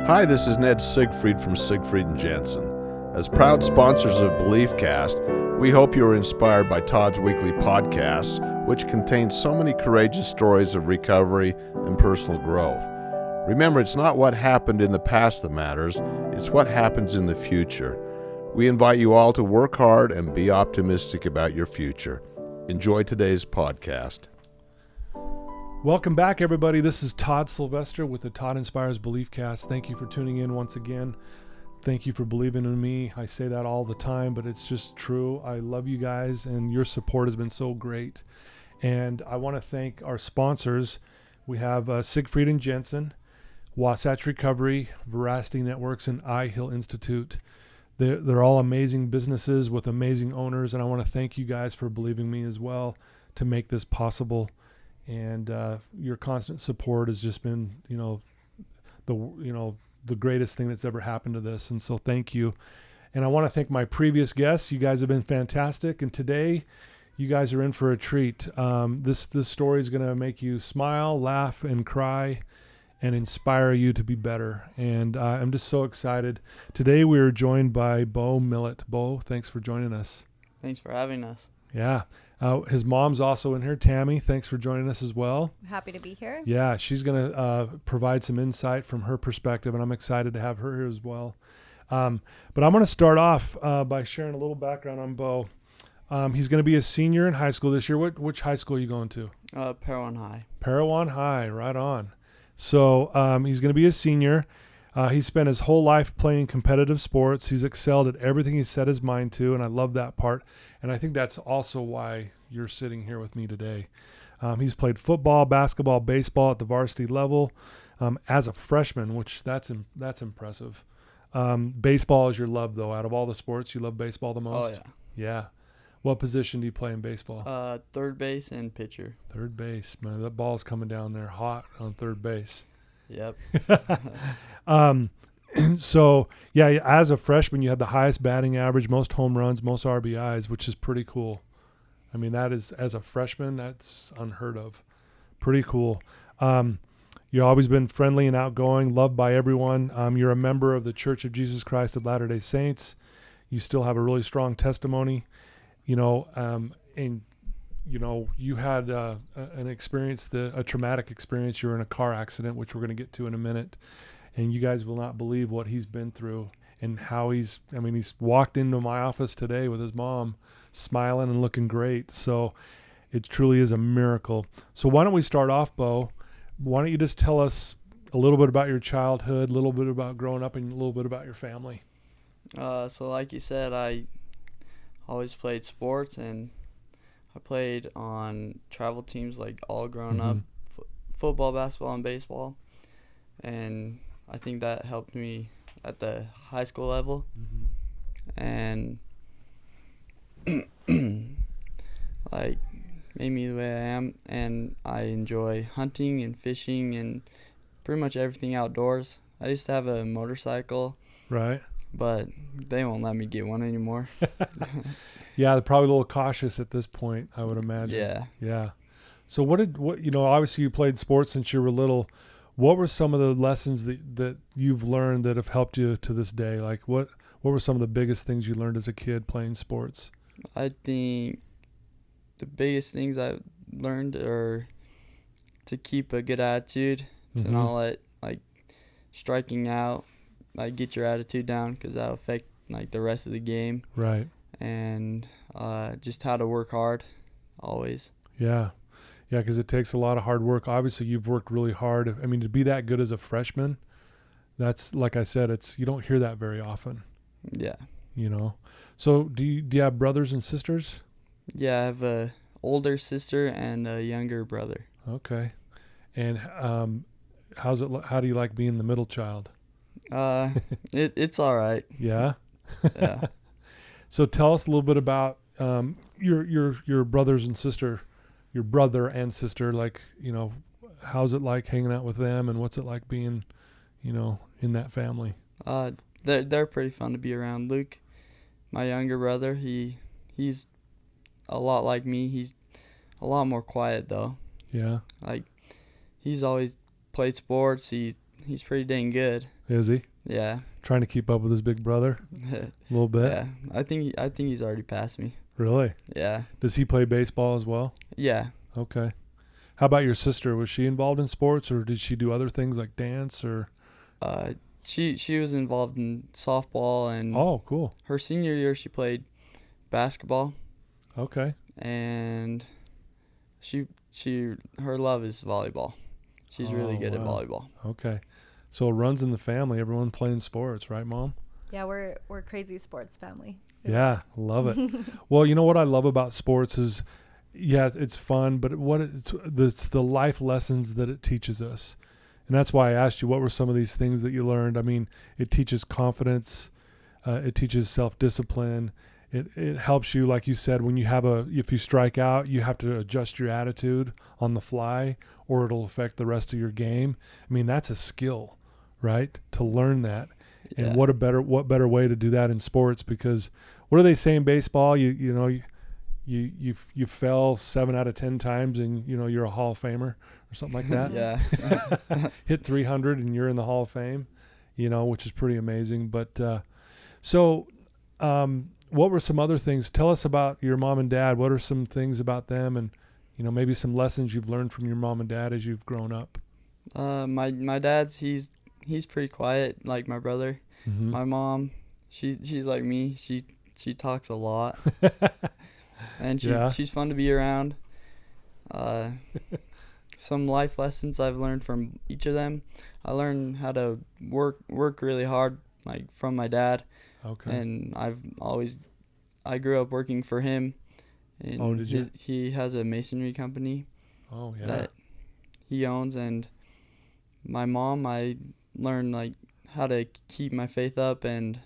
Hi, this is Ned Siegfried from Siegfried and Jensen. As proud sponsors of BeliefCast, we hope you are inspired by Todd's weekly podcasts, which contain so many courageous stories of recovery and personal growth. Remember, it's not what happened in the past that matters, it's what happens in the future. We invite you all to work hard and be optimistic about your future. Enjoy today's podcast. Welcome back, everybody. This is Todd Sylvester with the Todd Inspires BeliefCast. Thank you for tuning in once again. Thank you for believing in me. I say that all the time, but it's just true. I love you guys, and your support has been so great. And I want to thank our sponsors. We have Siegfried and Jensen, Wasatch Recovery, Veracity Networks, and I Hill Institute. They're all amazing businesses with amazing owners, and I want to thank you guys for believing me as well to make this possible. And your constant support has just been, the greatest thing that's ever happened to this. And so thank you. And I want to thank my previous guests. You guys have been fantastic. And today you guys are in for a treat. This story is going to make you smile, laugh, and cry and inspire you to be better. And I'm just so excited. Today we are joined by Beau Millett. Beau, thanks for joining us. Thanks for having us. Yeah. His mom's also in here. Tammy, thanks for joining us as well. Happy to be here. Yeah, she's going to provide some insight from her perspective, and I'm excited to have her here as well. But I'm going to start off by sharing a little background on Beau. He's going to be a senior in high school this year. Which high school are you going to? Parowan High. Parowan High, right on. So he's going to be a senior. He spent his whole life playing competitive sports. He's excelled at everything he set his mind to, and I love that part. And I think that's also why you're sitting here with me today. He's played football, basketball, baseball at the varsity level as a freshman, which that's impressive. Baseball is your love, though. Out of all the sports, you love baseball the most? Oh, yeah. Yeah. What position do you play in baseball? Third base and pitcher. Third base. Man, that ball's coming down there hot on third base. Yep. So, yeah, as a freshman, you had the highest batting average, most home runs, most RBIs, which is pretty cool. I mean, that is, as a freshman, that's unheard of. Pretty cool. You've always been friendly and outgoing, loved by everyone. You're a member of the Church of Jesus Christ of Latter-day Saints. You still have a really strong testimony, and you had an experience, a traumatic experience. You were in a car accident, which we're going to get to in a minute. And you guys will not believe what he's been through and how he's walked into my office today with his mom smiling and looking great. So it truly is a miracle. So why don't we start off, Beau? Why don't you just tell us a little bit about your childhood, a little bit about growing up, and a little bit about your family? So like you said, I always played sports, and I played on travel teams like all growing up, football, basketball, and baseball. And I think that helped me at the high school level. And like made me the way I am. And I enjoy hunting and fishing and pretty much everything outdoors. I used to have a motorcycle. Right. But they won't let me get one anymore. Yeah, they're probably a little cautious at this point, I would imagine. Yeah. So obviously you played sports since you were little. What were some of the lessons that you've learned that have helped you to this day? Like what were some of the biggest things you learned as a kid playing sports? I think the biggest things I learned are to keep a good attitude, to not let striking out get your attitude down, because that'll affect the rest of the game. Right. And just how to work hard always. Yeah. Yeah, because it takes a lot of hard work. Obviously, you've worked really hard. I mean, to be that good as a freshman, that's, like I said, you don't hear that very often. Yeah. So do you have brothers and sisters? Yeah, I have a older sister and a younger brother. Okay. And how do you like being the middle child? It's all right. Yeah. Yeah. So tell us a little bit about your brothers and sister. Your brother and sister, how's it like hanging out with them, and what's it like being, in that family? They're pretty fun to be around. Luke, my younger brother, he's a lot like me. He's a lot more quiet though. Yeah. He's always played sports. He he's pretty dang good. Is he? Yeah. Trying to keep up with his big brother a little bit? Yeah. I think he's already passed me. Really? Yeah. Does he play baseball as well? Yeah. Okay. How about your sister? Was she involved in sports, or did she do other things like dance or? She was involved in softball, and Oh, cool. her senior year she played basketball. Okay. And her love is volleyball. She's really good at volleyball. Okay. So it runs in the family, everyone playing sports, right, Mom? Yeah, we're crazy sports family. Yeah, love it. Well, you know what I love about sports is, yeah, it's fun, but it's the life lessons that it teaches us. And that's why I asked you, what were some of these things that you learned? I mean, it teaches confidence. It teaches self-discipline. It helps you, like you said, when if you strike out, you have to adjust your attitude on the fly, or it'll affect the rest of your game. I mean, that's a skill, right? To learn that. Yeah. And what better way to do that in sports? Because what do they say in baseball? You fell 7 out of 10 times, and you're a Hall of Famer or something like that. Yeah. Hit 300 and you're in the Hall of Fame, which is pretty amazing. But what were some other things? Tell us about your mom and dad. What are some things about them, and maybe some lessons you've learned from your mom and dad as you've grown up? My dad's he's pretty quiet, like my brother. Mm-hmm. My mom, she's like me. She talks a lot, and she's fun to be around. Some life lessons I've learned from each of them. I learned how to work really hard, like from my dad. Okay. And I grew up working for him. And did you? He has a masonry company. Oh, yeah. That he owns. And my mom, I learned like how to keep my faith up and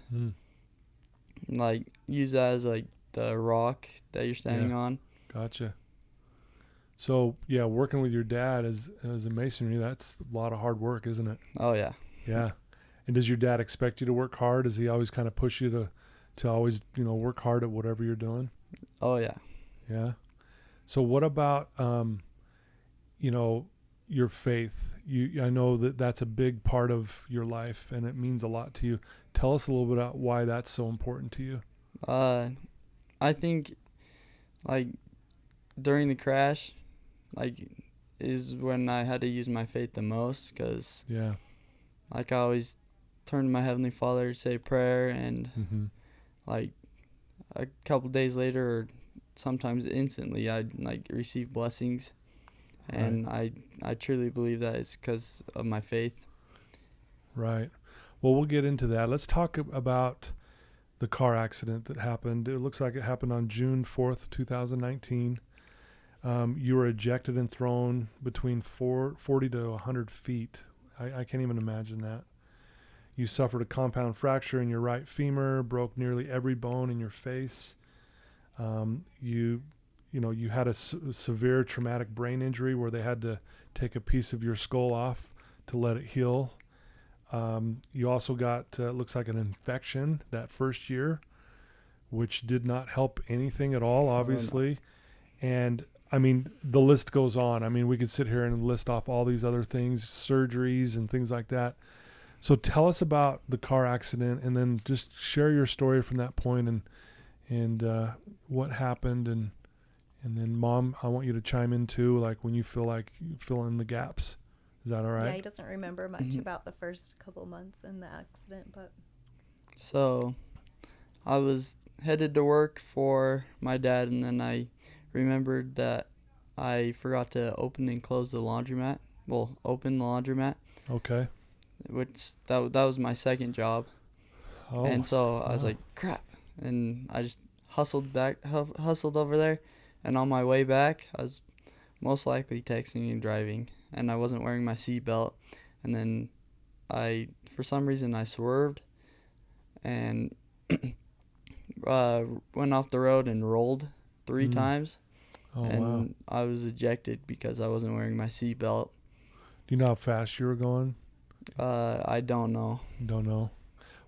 like use that as like the rock that you're standing on. Gotcha. So yeah, working with your dad as a masonry, that's a lot of hard work, isn't it? Oh yeah. Yeah. And does your dad expect you to work hard? Does he always kind of push you to always, work hard at whatever you're doing? Oh yeah. Yeah. So what about, your faith? I know that's a big part of your life and it means a lot to you. Tell us a little bit about why that's so important to you. I think like during the crash, like is when I had to use my faith the most, because like I always turn to my Heavenly Father to say prayer, and like a couple days later or sometimes instantly I'd like receive blessings, and I truly believe that it's because of my faith. Right. Well, we'll get into that. Let's talk about the car accident that happened. It looks like it happened on June 4th, 2019. You were ejected and thrown between 40 to 100 feet. I can't even imagine that. You suffered a compound fracture in your right femur, broke nearly every bone in your face. You had a severe traumatic brain injury where they had to take a piece of your skull off to let it heal. You also got, looks like, an infection that first year, which did not help anything at all, obviously. And I mean, the list goes on. I mean, we could sit here and list off all these other things, surgeries and things like that. So tell us about the car accident, and then just share your story from that point and what happened. And then, Mom, I want you to chime in too, like when you feel like you fill in the gaps. Is that all right? Yeah, he doesn't remember much about the first couple months in the accident, but. So I was headed to work for my dad, and then I remembered that I forgot to open and close the laundromat. Well, open the laundromat. Okay. Which that was my second job. Oh. And so I was like, crap. And I just hustled over there. And on my way back, I was most likely texting and driving. And I wasn't wearing my seatbelt. And then for some reason, I swerved and went off the road and rolled 3 times. Oh, and I was ejected because I wasn't wearing my seatbelt. Do you know how fast you were going? I don't know. Don't know.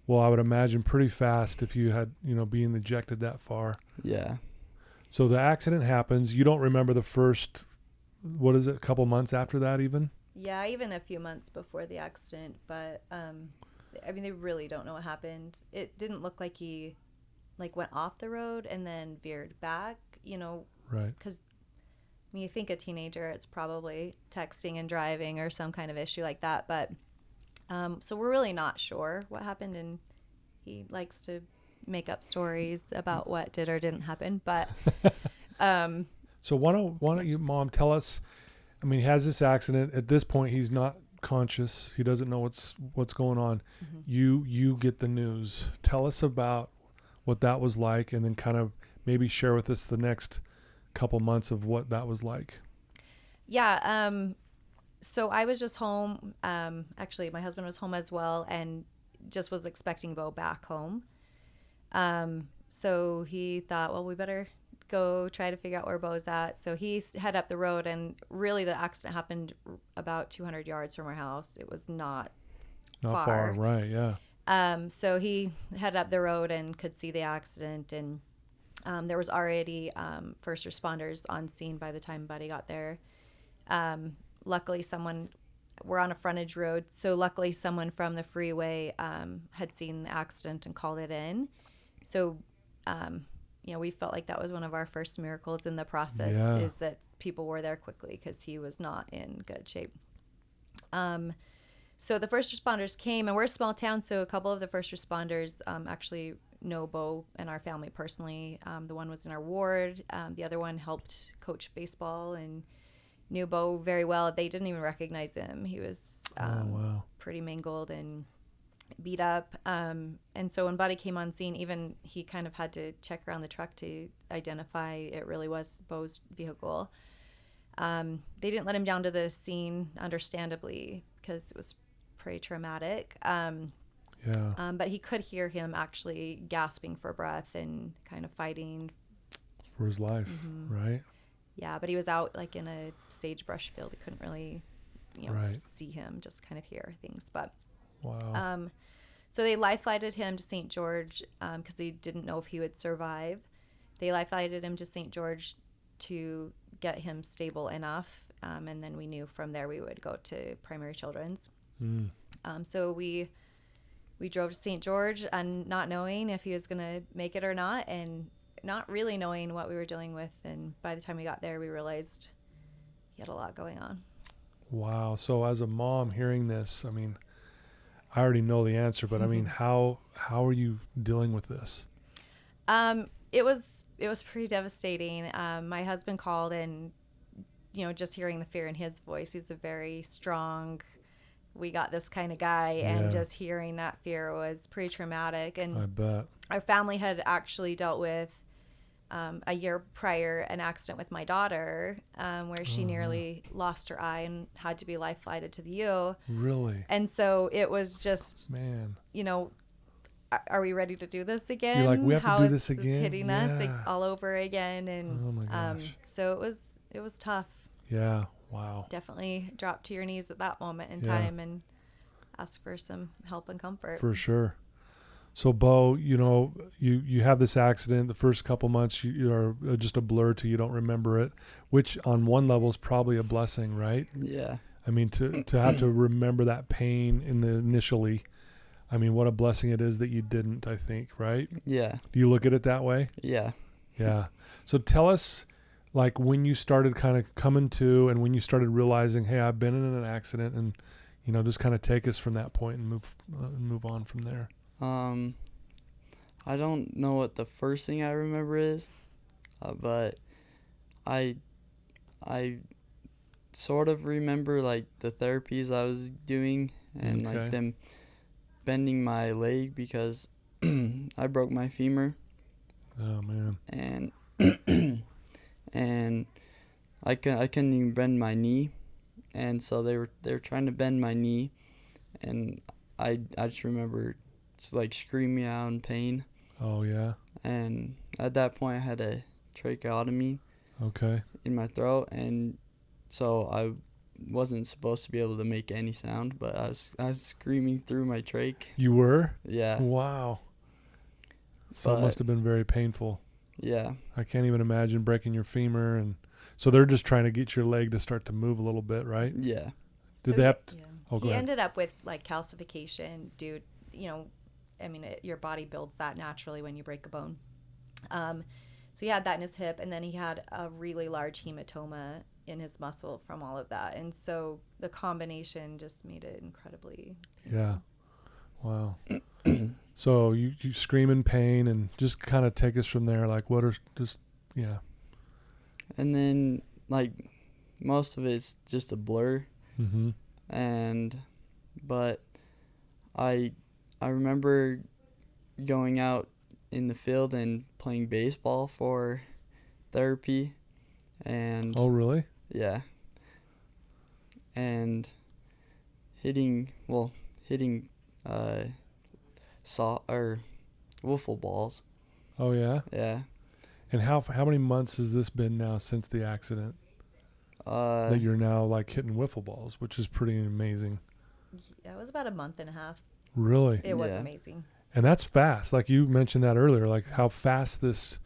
Well, I would imagine pretty fast if you had, being ejected that far. Yeah. So the accident happens. You don't remember the first, a couple months after that even? Yeah, even a few months before the accident, but I mean, they really don't know what happened. It didn't look like he like went off the road and then veered back, you know, Right. because when you think a teenager, it's probably texting and driving or some kind of issue like that. But so we're really not sure what happened, and he likes to make up stories about what did or didn't happen. But So why don't you, Mom, tell us? I mean, he has this accident. At this point, he's not conscious. He doesn't know what's going on. You get the news. Tell us about what that was like, and then kind of maybe share with us the next couple months of what that was like. yeah, so I was just home. Actually, my husband was home as well, and just was expecting Beau back home. So he thought, well, we better go try to figure out where Beau's at. So he head up the road, and really the accident happened about 200 yards from our house. It was not Far, right? Yeah. So he headed up the road and could see the accident, and there was already first responders on scene by the time Buddy got there. Luckily, we're on a frontage road, so luckily someone from the freeway had seen the accident and called it in. So, we felt like that was one of our first miracles in the process, is that people were there quickly because he was not in good shape. So the first responders came, and we're a small town, so a couple of the first responders actually know Beau and our family personally. The one was in our ward. The other one helped coach baseball and knew Beau very well. They didn't even recognize him. He was pretty mangled and beat up. And so when Buddy came on scene, even he kind of had to check around the truck to identify it really was Beau's vehicle. They didn't let him down to the scene, understandably, because it was pretty traumatic. But he could hear him actually gasping for breath and kind of fighting For his life, right? Yeah, but he was out like in a sagebrush field. We couldn't really, see him, just kind of hear things. But wow. So they life flighted him to St. George because they didn't know if he would survive. They life flighted him to St. George to get him stable enough, and then we knew from there we would go to Primary Children's. So we drove to St. George and not knowing if he was going to make it or not, and not really knowing what we were dealing with. And by the time we got there, we realized he had a lot going on. Wow. So as a mom hearing this, I mean, I already know the answer, but I mean, how are you dealing with this? It was pretty devastating. My husband called, and just hearing the fear in his voice, he's a very strong, we got this kind of guy, and just hearing that fear was pretty traumatic. And I bet our family had actually dealt with a year prior an accident with my daughter where she nearly lost her eye and had to be life flighted to the U. Really? And so it was just, man, are we ready to do this again? You're like, we have How to do is this again? Hitting us all over again. And oh my gosh. So it was tough. Yeah. Wow. Definitely drop to your knees at that moment in time and ask for some help and comfort. For sure. So Beau, you have this accident. The first couple months you are just a blur to you don't remember it, which on one level is probably a blessing, right? Yeah. I mean, to have to remember that pain initially, I mean, what a blessing it is that you didn't, I think, right? Yeah. Do you look at it that way? Yeah. Yeah. So tell us, like, when you started kind of coming to, and when you started realizing, hey, I've been in an accident, and just kind of take us from that point and move on from there. I don't know what the first thing I remember is, but I sort of remember like the therapies I was doing and like them bending my leg because I broke my femur. Oh man. And and I couldn't even bend my knee, and so they were trying to bend my knee, and I just remember like screaming out in pain. Oh yeah. And at that point I had a tracheotomy in my throat, and so I wasn't supposed to be able to make any sound, but I was screaming through my trach. You were? Yeah. Wow. So it must have been very painful. Yeah. I can't even imagine breaking your femur, and so they're just trying to get your leg to start to move a little bit, right? Yeah. Did So they he, have? yeah. Oh, go He ahead. ended up with like calcification due, I mean, your body builds that naturally when you break a bone. So he had that in his hip, and then he had a really large hematoma in his muscle from all of that. And so the combination just made it incredibly painful. Yeah. Wow. So you scream in pain, and just kind of take us from there. Like, what are just, yeah. And then, like, most of it's just a blur. Mm-hmm. But I remember going out in the field and playing baseball for therapy, and Oh, really? yeah, and hitting wiffle balls. Oh, yeah. Yeah. And how many months has this been now since the accident that you're now like hitting wiffle balls, which is pretty amazing. Yeah, it was about a month and a half. Really? It was Yeah. amazing. And that's fast. Like you mentioned that earlier, like how fast this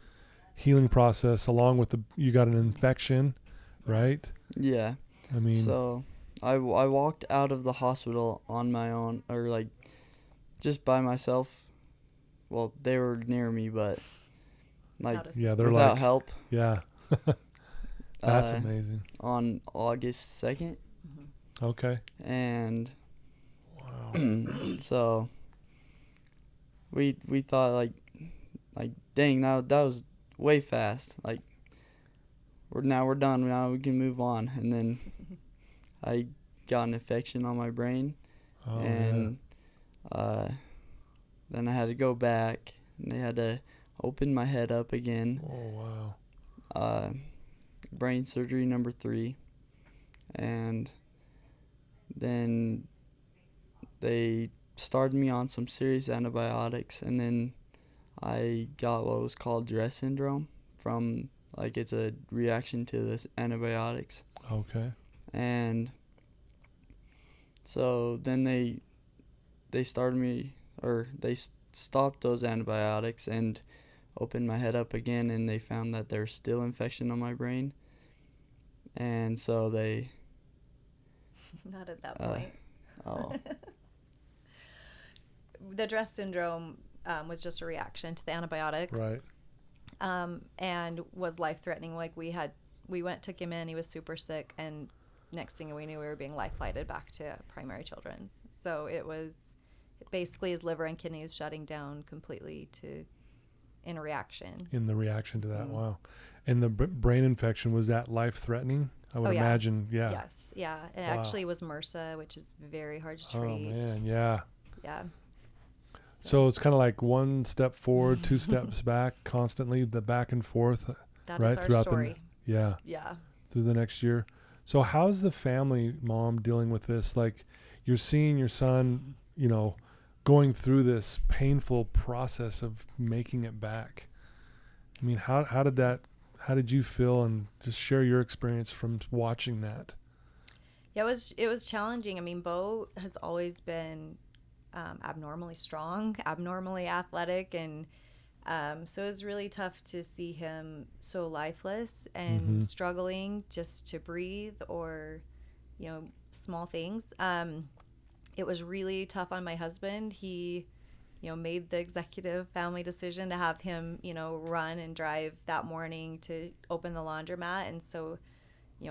healing process, along with you got an infection, right? Yeah. I mean, So I walked out of the hospital on my own, or like just by myself. Well, they were near me, but like Not yeah, they're without like, help. yeah, that's uh, amazing. On August 2nd. Okay. And Wow. so we thought like dang, that was way fast. Like we're done. Now we can move on. And then I got an infection on my brain, Oh, and then I had to go back, and they had to open my head up again. yeah. Oh, wow. Brain surgery number 3, and then they started me on some serious antibiotics, and then I got what was called Duress syndrome from, like, it's a reaction to this antibiotics. Okay. And so then they started me, or they stopped those antibiotics and opened my head up again, and they found that there's still infection on my brain. And so they Not at that point. oh The Duress syndrome was just a reaction to the antibiotics. Right. And was life-threatening. Like we went, took him in, he was super sick, and next thing we knew, we were being life-flighted back to primary children's. So it was basically his liver and kidneys shutting down completely in a reaction. In the reaction to that, wow. And the brain infection, was that life-threatening? I would imagine, yeah. Yes, yeah. It actually was MRSA, which is very hard to treat. Oh, man, yeah. Yeah. So it's kind of like one step forward, 2 steps back, constantly, the back and forth, That right? is our Throughout story. Yeah. Through the next year. So how's the family, Mom, dealing with this? Like, you're seeing your son, going through this painful process of making it back. I mean, how did you feel, and just share your experience from watching that? Yeah, it was challenging. I mean, Beau has always been abnormally strong, abnormally athletic, and so it was really tough to see him so lifeless and struggling just to breathe, or small things. It was really tough on my husband. He made the executive family decision to have him run and drive that morning to open the laundromat, and so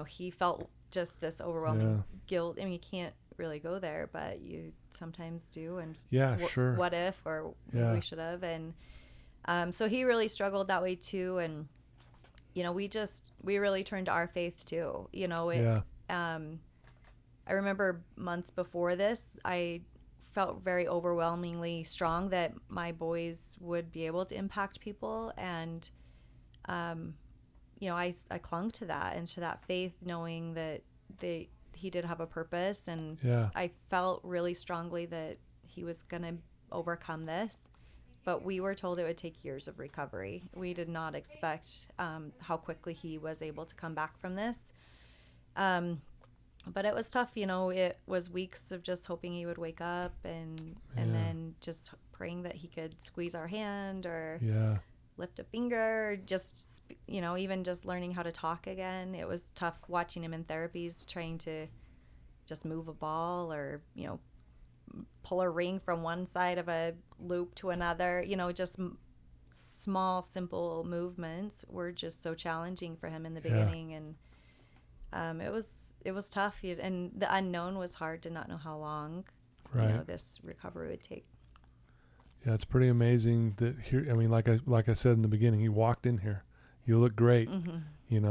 he felt just this overwhelming guilt. I mean, you can't really go there, but you sometimes do. And sure. What if, or maybe we should have. And so he really struggled that way too. And we really turned to our faith too. I remember months before this, I felt very overwhelmingly strong that my boys would be able to impact people, and I clung to that and to that faith, knowing that he did have a purpose, and I felt really strongly that he was going to overcome this. But we were told it would take years of recovery. We did not expect how quickly he was able to come back from this. But it was tough, it was weeks of just hoping he would wake up, and then just praying that he could squeeze our hand or lift a finger, just, even just learning how to talk again. It was tough watching him in therapies, trying to just move a ball or, pull a ring from one side of a loop to another, just small, simple movements were just so challenging for him in the beginning. And it was tough. And the unknown was hard to not know how long, this recovery would take. Yeah, it's pretty amazing that here. I mean, like I said in the beginning, he walked in here. You look great, and you're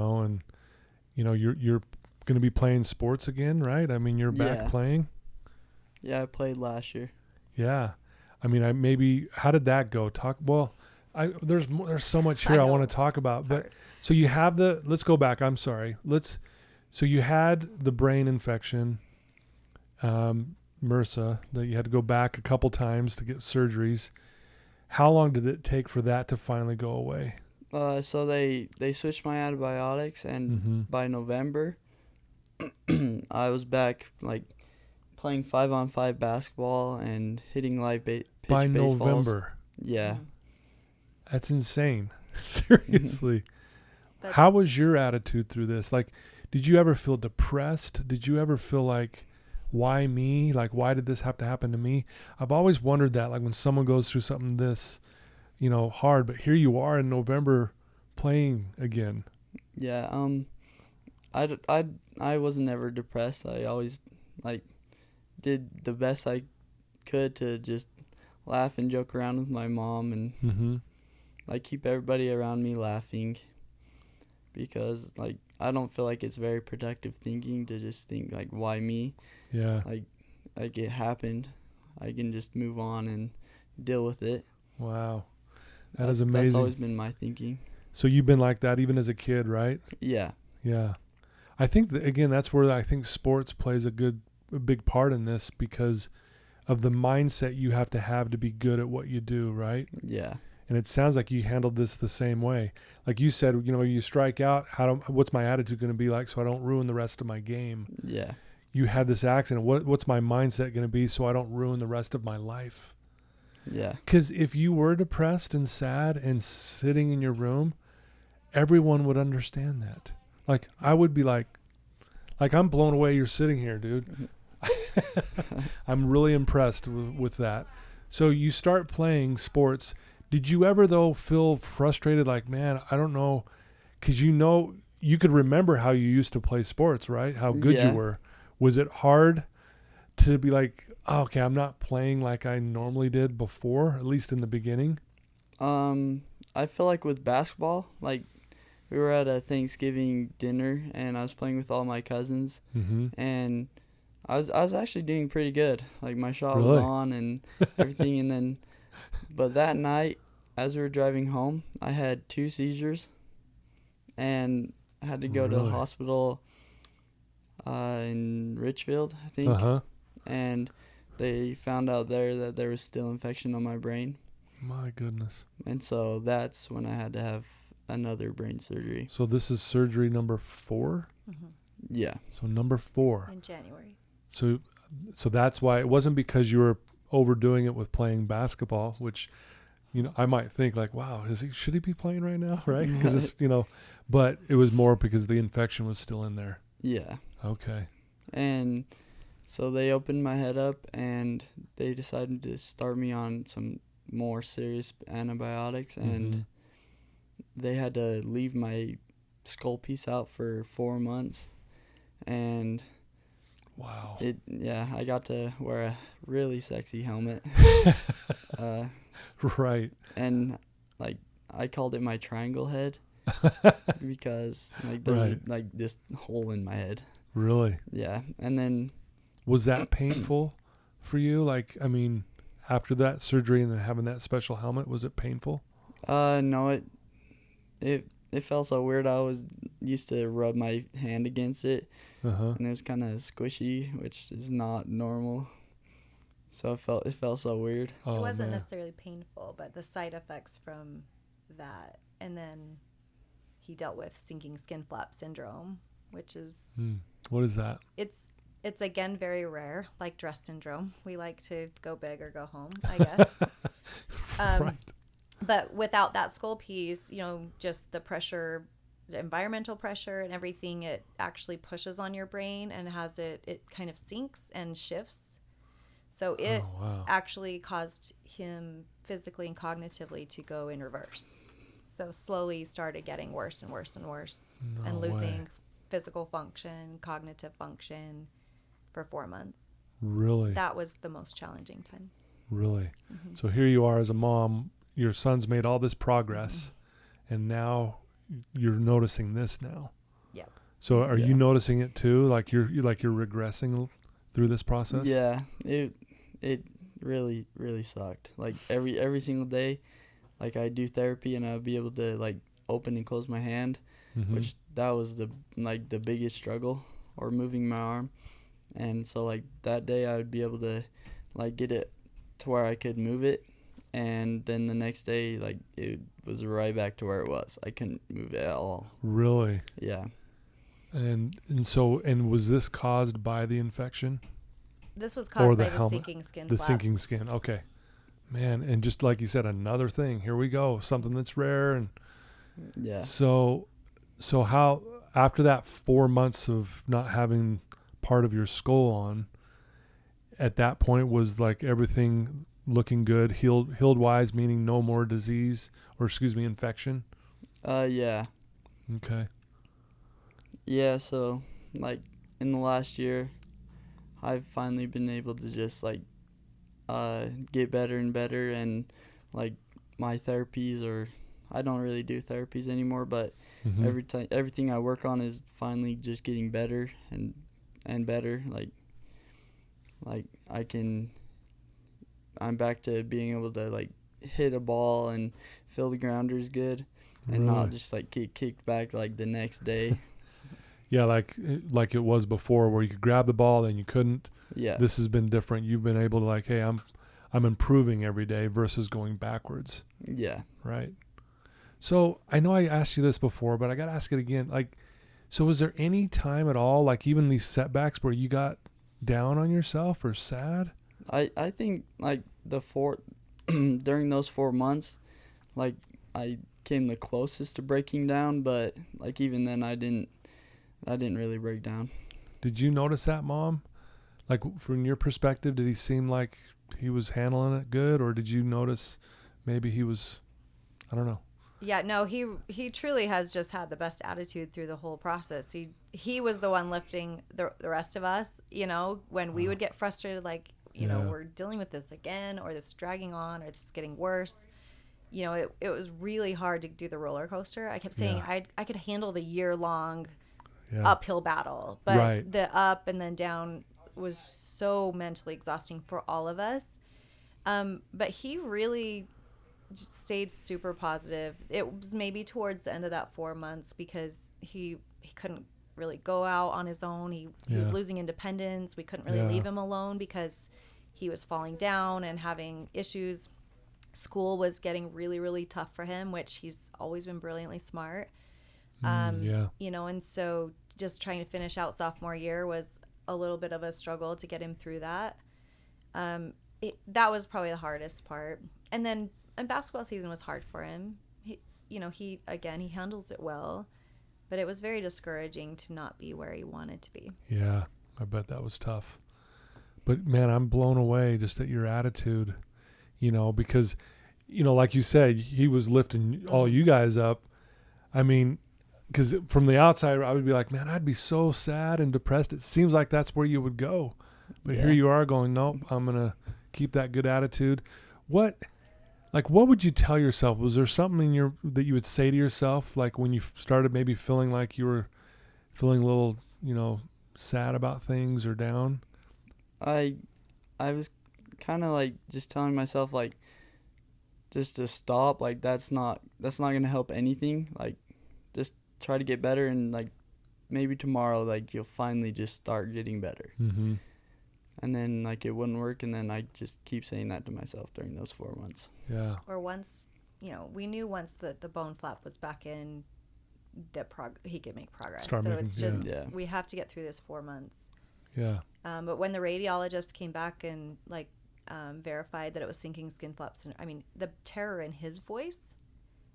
going to be playing sports again, right? I mean, you're back playing. Yeah, I played last year. Yeah, I mean, how did that go? There's so much here I want to talk about, but so you have let's go back. I'm sorry. So you had the brain infection, MRSA, that you had to go back a couple times to get surgeries. How long did it take for that to finally go away? So they switched my antibiotics, and by November, I was back playing 5-on-5 basketball and hitting live pitch by baseballs. November. Yeah. That's insane. Seriously. How was your attitude through this? Did you ever feel depressed? Did you ever feel like, why me? Why did this have to happen to me? I've always wondered that, when someone goes through something this, hard, but here you are in November playing again. Yeah. I wasn't ever depressed. I always did the best I could to just laugh and joke around with my mom and keep everybody around me laughing, because I don't feel like it's very productive thinking to just think why me. Yeah. It happened. I can just move on and deal with it. Wow. That is amazing. That's always been my thinking. So you've been like that even as a kid, right? Yeah. Yeah. I think that, again, that's where I think sports plays a big part in this, because of the mindset you have to be good at what you do, right? Yeah. And it sounds like you handled this the same way. Like you said, you strike out, what's my attitude going to be like so I don't ruin the rest of my game? Yeah. You had this accident. What's my mindset going to be so I don't ruin the rest of my life? Yeah. Because if you were depressed and sad and sitting in your room, everyone would understand that. I would be I'm blown away you're sitting here, dude. I'm really impressed with that. So you start playing sports. Did you ever, though, feel frustrated, man, I don't know, because you could remember how you used to play sports, right? How good you were. Was it hard to be okay, I'm not playing like I normally did before, at least in the beginning? I feel with basketball, we were at a Thanksgiving dinner, and I was playing with all my cousins, and I was actually doing pretty good. My shot was on and everything, and then, but that night, as we were driving home, I had 2 seizures, and I had to go to the hospital in Richfield, I think, and they found out there that there was still infection on my brain. My goodness. And so that's when I had to have another brain surgery. So this is surgery number 4? Yeah. So number 4. In January. So that's why it wasn't because you were overdoing it with playing basketball, which, I might think wow, should he be playing right now? Right. Because it's, but it was more because the infection was still in there. Yeah. Okay. And so they opened my head up, and they decided to start me on some more serious antibiotics, and they had to leave my skull piece out for 4 months. And wow. I got to wear a really sexy helmet. Right. And I called it my triangle head because there's this hole in my head. Really? Yeah. And then was that painful for you? After that surgery and then having that special helmet, was it painful? No, it felt so weird. I was used to rub my hand against it, and it was kind of squishy, which is not normal. So it felt so weird. It wasn't necessarily painful, but the side effects from that, and then he dealt with sinking skin flap syndrome, which is what is that? It's again very rare, like dress syndrome. We like to go big or go home, I guess. Right. But without that skull piece, just the pressure the environmental pressure and everything, it actually pushes on your brain and has it kind of sinks and shifts. So it actually caused him physically and cognitively to go in reverse. So slowly started getting worse and worse and worse, and losing physical function, cognitive function for 4 months. Really? That was the most challenging time. Really? Mm-hmm. So here you are as a mom, your son's made all this progress, and now you're noticing this now. Yep. So are you noticing it too? Like you're regressing through this process? Yeah, it really, really sucked. Like every single day, like I do therapy and I'll be able to like open and close my hand, which that was the biggest struggle, or moving my arm. And so like that day I would be able to like get it to where I could move it, and then the next day like it was right back to where it was. I couldn't move it at all. Really? Yeah. And was this caused by the infection? This was caused by the sinking skin flap. The sinking skin. Okay. Man, and just like you said, another thing. Here we go. Something that's rare. And yeah. So how, after that 4 months of not having part of your skull on, at that point was like everything looking good, healed wise, meaning no more disease, or infection? Yeah. Okay. Yeah, so like in the last year, I've finally been able to just like get better and better, and like my therapies, or I don't really do therapies anymore, but everything I work on is finally just getting better and better. Like I'm back to being able to like hit a ball and feel the grounders good, and not just like get kicked back like the next day. Yeah, like it was before, where you could grab the ball, then you couldn't. Yeah. This has been different. You've been able to like, hey, I'm improving every day versus going backwards. Yeah. Right. So I know I asked you this before, but I got to ask it again. Like, so was there any time at all, like even these setbacks, where you got down on yourself or sad? I think like during those 4 months, like I came the closest to breaking down, but like even then I didn't really break down. Did you notice that, Mom? Like from your perspective, did he seem like he was handling it good, or did you notice maybe he was, I don't know. Yeah, no, he truly has just had the best attitude through the whole process. He was the one lifting the rest of us, when we would get frustrated, like, we're dealing with this again, or this dragging on, or this is getting worse. It was really hard to do the roller coaster. I kept saying I could handle the year-long uphill battle, but the up and then down was so mentally exhausting for all of us. But he really stayed super positive. It was maybe towards the end of that 4 months, because he couldn't really go out on his own. He was losing independence. We couldn't really leave him alone because he was falling down and having issues. School was getting really, really tough for him, which he's always been brilliantly smart. And so just trying to finish out sophomore year was a little bit of a struggle to get him through that. That was probably the hardest part. And basketball season was hard for him. He handles it well, but it was very discouraging to not be where he wanted to be. Yeah, I bet that was tough. But man, I'm blown away just at your attitude, because, like you said, he was lifting all you guys up. I mean, because from the outside, I would be like, man, I'd be so sad and depressed. It seems like that's where you would go. But here you are going, nope, I'm going to keep that good attitude. What would you tell yourself? Was there something that you would say to yourself, like when you started maybe feeling like you were feeling a little, sad about things or down? I was kind of like just telling myself like just to stop, like that's not going to help anything. Like just try to get better, and like maybe tomorrow like you'll finally just start getting better. Mm-hmm. And then like it wouldn't work, and then I just keep saying that to myself during those 4 months. Yeah. Or once, we knew once that the bone flap was back in, that he could make progress. It's just we have to get through this 4 months. Yeah. But when the radiologist came back and verified that it was sinking skin flaps, and I mean the terror in his voice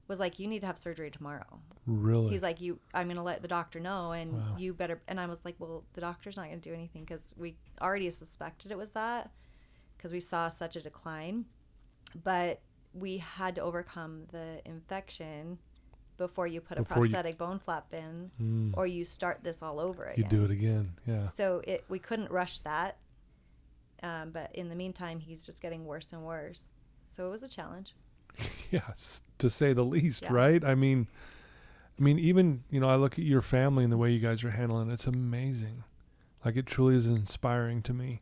was like, you need to have surgery tomorrow. Really? He's like, I'm going to let the doctor know, and Wow. you better. And I was like, well, the doctor's not going to do anything, because we already suspected it was that, because we saw such a decline. But we had to overcome the infection before you put a prosthetic bone flap in, or you start this all over again. You do it again, yeah. So we couldn't rush that. But in the meantime, he's just getting worse and worse. So it was a challenge. Yes, to say the least, Yeah. right? I mean, even, I look at your family and the way you guys are handling it, it's amazing. Like, it truly is inspiring to me.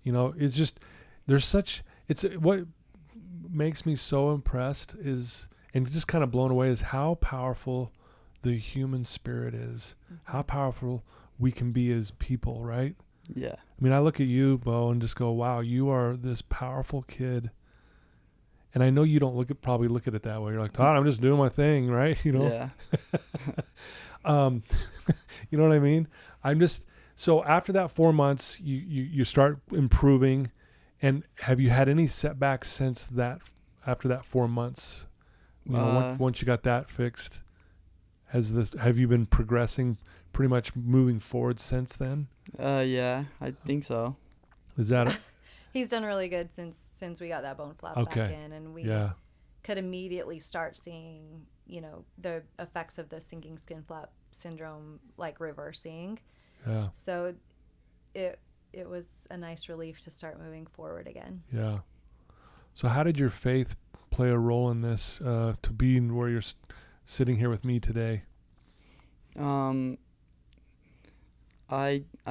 It's just, what makes me so impressed and just kind of blown away is how powerful the human spirit is, how powerful we can be as people, right? Yeah. I look at you, Beau, and just go, wow, you are this powerful kid. And I know you don't probably look at it that way. You're like, Todd, I'm just doing my thing, right? Yeah. You know what I mean? So after that 4 months, you start improving. And have you had any setbacks since that, after that 4 months? Once you got that fixed, have you been progressing, pretty much moving forward since then? Yeah, I think so. Is that it? He's done really good since we got that bone flap back in, and we could immediately start seeing, the effects of the sinking skin flap syndrome, like, reversing. Yeah. So it was a nice relief to start moving forward again. Yeah. So how did your faith play a role in this, to be where you're sitting here with me today? I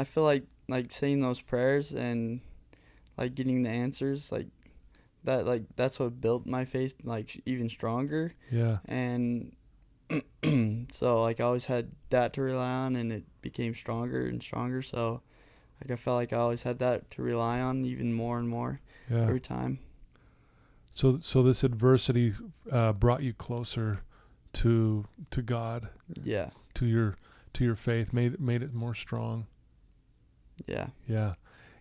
feel like saying those prayers and like getting the answers, like that, like that's what built my faith like even stronger. Yeah. And so like I always had that to rely on, and it became stronger and stronger. So like I felt like I always had that to rely on even more and more every time. So this adversity brought you closer to God. Yeah. To your faith, made it more strong. Yeah. Yeah.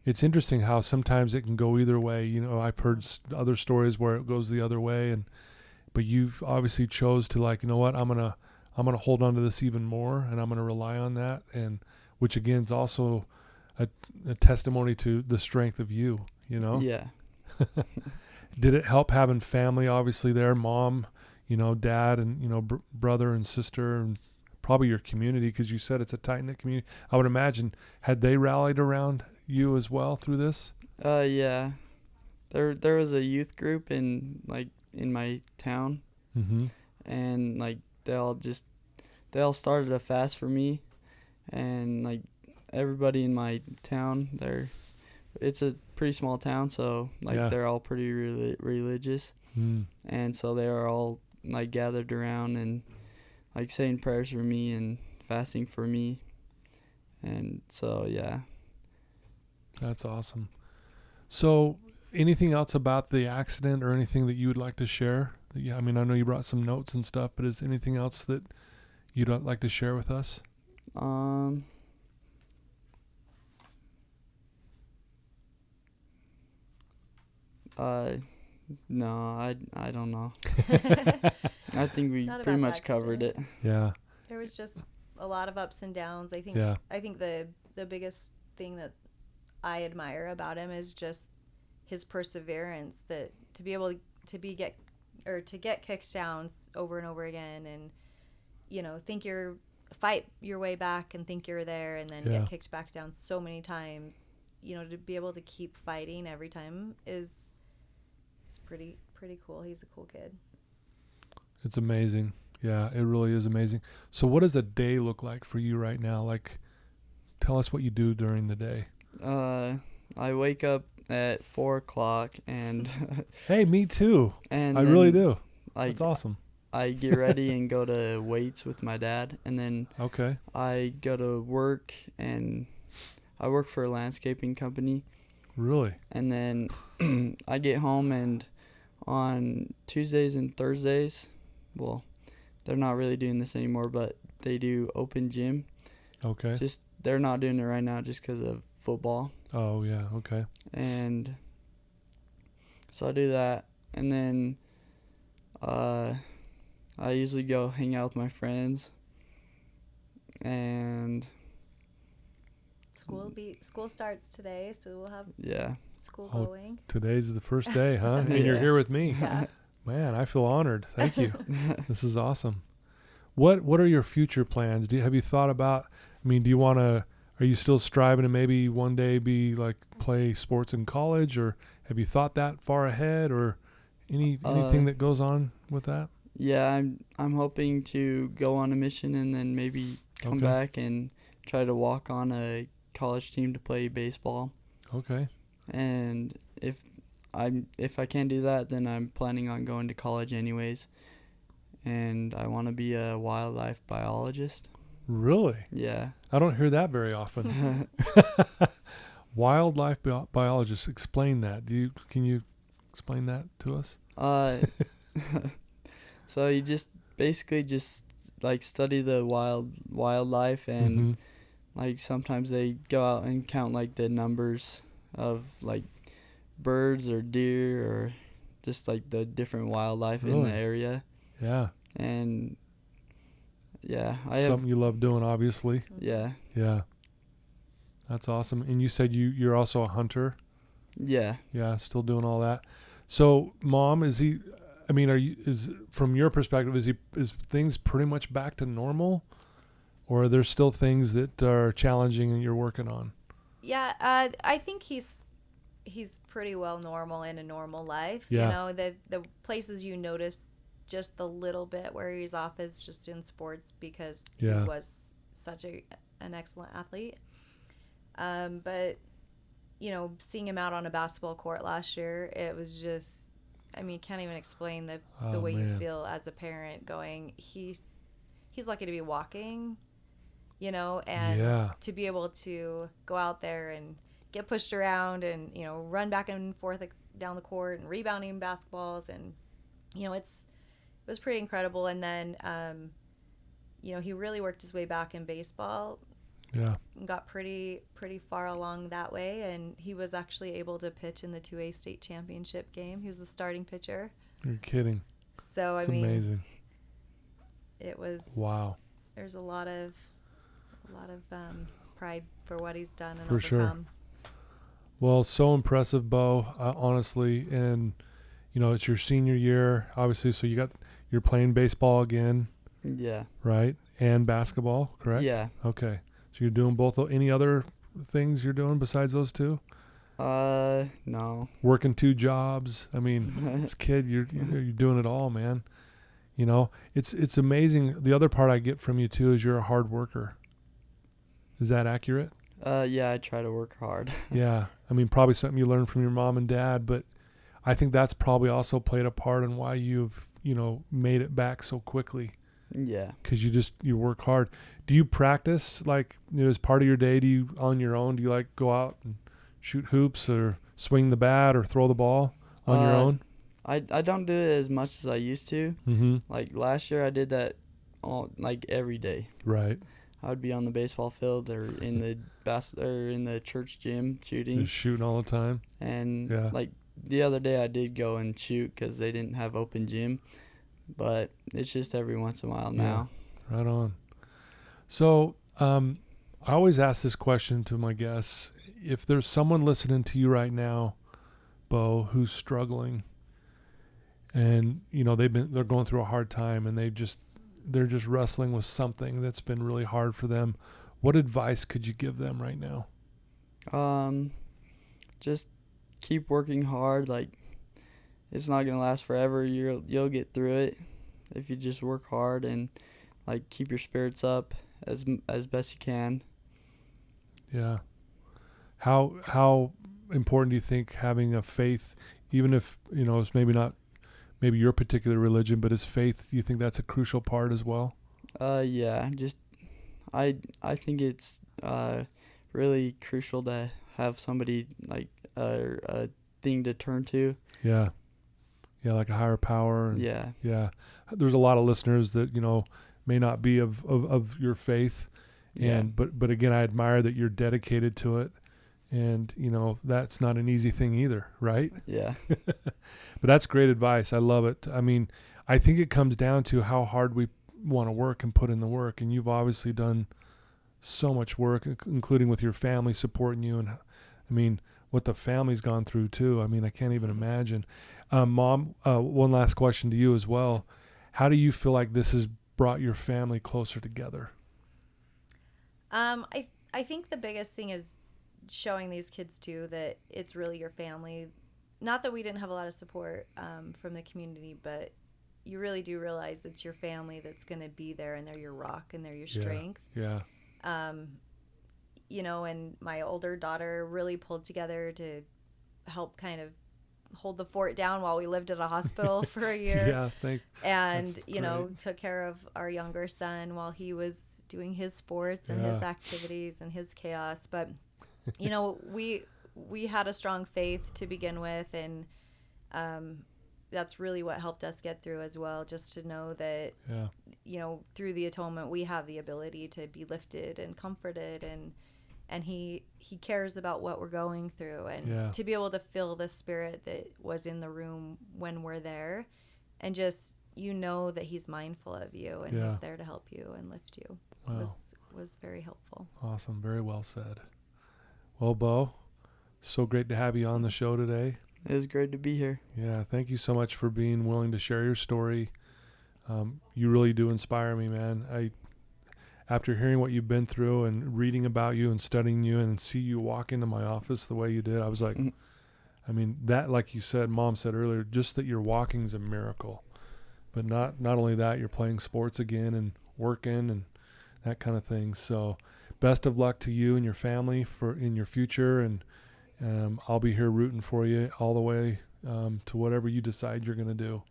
It's interesting how sometimes it can go either way. I've heard other stories where it goes the other way, but you obviously chose to, like, you know what, I'm gonna hold on to this even more, and I'm gonna rely on that, and which again is also a testimony to the strength of you. Yeah. Did it help having family, obviously, there, mom, dad, and brother and sister, and probably your community, because you said it's a tight-knit community. I would imagine, had they rallied around you as well through this? Yeah. There was a youth group in my town, and like they all started a fast for me, and like everybody in my town, it's a pretty small town, so like they're all pretty religious, and so they are all like gathered around and like saying prayers for me and fasting for me, and so yeah. That's awesome. So anything else about the accident or anything that you would like to share? I know you brought some notes and stuff, but is anything else that you'd like to share with us? No, I don't know. I think we Not pretty about much that covered it. Yeah. There was just a lot of ups and downs. I think the biggest thing that I admire about him is just his perseverance, that to be able to get kicked down over and over again, and fight your way back and think you're there, and then get kicked back down so many times. To be able to keep fighting every time is pretty cool. He's a cool kid. It's amazing. Yeah, it really is amazing. So what does a day look like for you right now? Like, tell us what you do during the day. I wake up at 4:00 and hey, me too. And I really do. That's awesome. I get ready and go to weights with my dad, and then I go to work, and I work for a landscaping company. Really? And then I get home, and on Tuesdays and Thursdays, well, they're not really doing this anymore, but they do open gym. Okay. Just they're not doing it right now just because of football. Oh, yeah. Okay. And so I do that, and then I usually go hang out with my friends. And School starts today, so we'll have yeah. school Oh, going. Today's the first day, huh? And you're Yeah. here with me. Yeah. Man, I feel honored. Thank you. This is awesome. What are your future plans? Have you thought about, I mean, are you still striving to maybe one day play sports in college, or have you thought that far ahead, or anything that goes on with that? Yeah, I'm hoping to go on a mission and then maybe come back and try to walk on a college team to play baseball. Okay. And if I can't do that, then I'm planning on going to college anyways. And I want to be a wildlife biologist. Really? Yeah. I don't hear that very often. Wildlife biologist. Explain that. Can you explain that to us? So you just basically like study the wildlife, and like sometimes they go out and count like the numbers of like birds or deer or just like the different wildlife in the area. Yeah. And yeah, something you love doing, obviously. Yeah. Yeah. That's awesome. And you said you're also a hunter? Yeah. Yeah, still doing all that. So, Mom, from your perspective, is things pretty much back to normal, or are there still things that are challenging and you're working on? Yeah, I think he's pretty well normal in a normal life. Yeah. You know, the places you notice just the little bit where he's off is just in sports because he was such an excellent athlete. But you know, seeing him out on a basketball court last year, it was just, I mean, can't even explain the way you feel as a parent going, he's lucky to be walking, you know, and to be able to go out there and get pushed around and, you know, run back and forth down the court and rebounding basketballs. And, you know, it was pretty incredible. And then, you know, he really worked his way back in baseball. Yeah. Got pretty far along that way, and he was actually able to pitch in the 2A state championship game. He was the starting pitcher. You're kidding. So It's I mean, amazing. It was wow. There's a lot of pride for what he's done and for overcome. Sure. Well, so impressive, Beau. Honestly, and you know it's your senior year, obviously. So you're playing baseball again. Yeah. Right, and basketball, correct? Yeah. Okay. So you're doing both. Any other things you're doing besides those two? No. Working 2 jobs. I mean, this kid, you're doing it all, man. You know, it's amazing. The other part I get from you too is you're a hard worker. Is that accurate? Yeah, I try to work hard. Yeah. I mean, probably something you learned from your mom and dad, but I think that's probably also played a part in why you've, you know, made it back so quickly. Yeah. Because you work hard. Do you practice, like, you know, as part of your day? Do you, on your own, do you like go out and shoot hoops or swing the bat or throw the ball on your own? I don't do it as much as I used to. Mm-hmm. Like last year I did that every day. Right. I would be on the baseball field or in the church gym shooting. Just shooting all the time. And like the other day I did go and shoot because they didn't have open gym. But it's just every once in a while now. Yeah, right on. So I always ask this question to my guests. If there's someone listening to you right now, Beau, who's struggling and, you know, they're going through a hard time and they're just wrestling with something that's been really hard for them, what advice could you give them right now? Just keep working hard. Like, it's not gonna last forever. You'll get through it if you just work hard and like keep your spirits up as best you can. Yeah. How important do you think having a faith, even if, you know, it's maybe your particular religion, but is faith, do you think that's a crucial part as well? Yeah. Just I think it's really crucial to have somebody like a thing to turn to. Yeah. Yeah, like a higher power. And yeah. Yeah. There's a lot of listeners that, you know, may not be of your faith. And but again, I admire that you're dedicated to it. And, you know, that's not an easy thing either, right? Yeah. But that's great advice. I love it. I mean, I think it comes down to how hard we want to work and put in the work. And you've obviously done so much work, including with your family supporting you. And I mean, what the family's gone through too. I mean, I can't even imagine. Mom, one last question to you as well. How do you feel like this has brought your family closer together? I think the biggest thing is showing these kids too that it's really your family. Not that we didn't have a lot of support from the community, but you really do realize it's your family that's going to be there, and they're your rock and they're your strength. Yeah. You know, and my older daughter really pulled together to help kind of hold the fort down while we lived at a hospital for a year. Yeah, and you know, took care of our younger son while he was doing his sports and his activities and his chaos. But you know, we had a strong faith to begin with, and that's really what helped us get through as well, just to know that you know, through the atonement we have the ability to be lifted and comforted, and he cares about what we're going through, and to be able to feel the spirit that was in the room when we're there, and just, you know, that he's mindful of you and he's there to help you and lift you. Was very helpful. Awesome. Very well said. Well, Beau, so great to have you on the show today. It was great to be here. Yeah, thank you so much for being willing to share your story. You really do inspire me, man. After hearing what you've been through and reading about you and studying you and see you walk into my office the way you did, I was like, I mean, that, like you said, Mom said earlier, just that you're walking is a miracle. But not only that, you're playing sports again and working and that kind of thing. So best of luck to you and your family in your future, and I'll be here rooting for you all the way to whatever you decide you're going to do.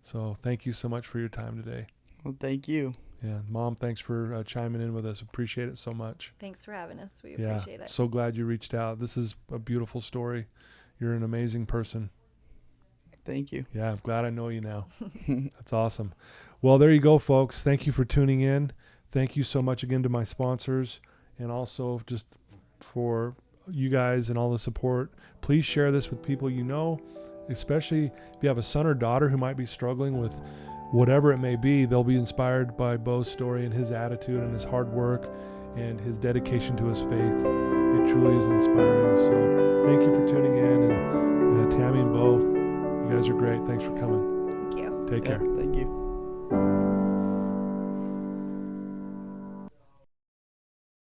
So thank you so much for your time today. Well, thank you. Yeah, Mom, thanks for chiming in with us. Appreciate it so much. Thanks for having us. We appreciate it. So glad you reached out. This is a beautiful story. You're an amazing person. Thank you. Yeah, I'm glad I know you now. That's awesome. Well, there you go, folks. Thank you for tuning in. Thank you so much again to my sponsors, and also just for you guys and all the support. Please share this with people you know, especially if you have a son or daughter who might be struggling with whatever it may be. They'll be inspired by Beau's story and his attitude and his hard work and his dedication to his faith. It truly is inspiring. So thank you for tuning in. And Tammy and Beau, you guys are great. Thanks for coming. Thank you. Take care. Thank you.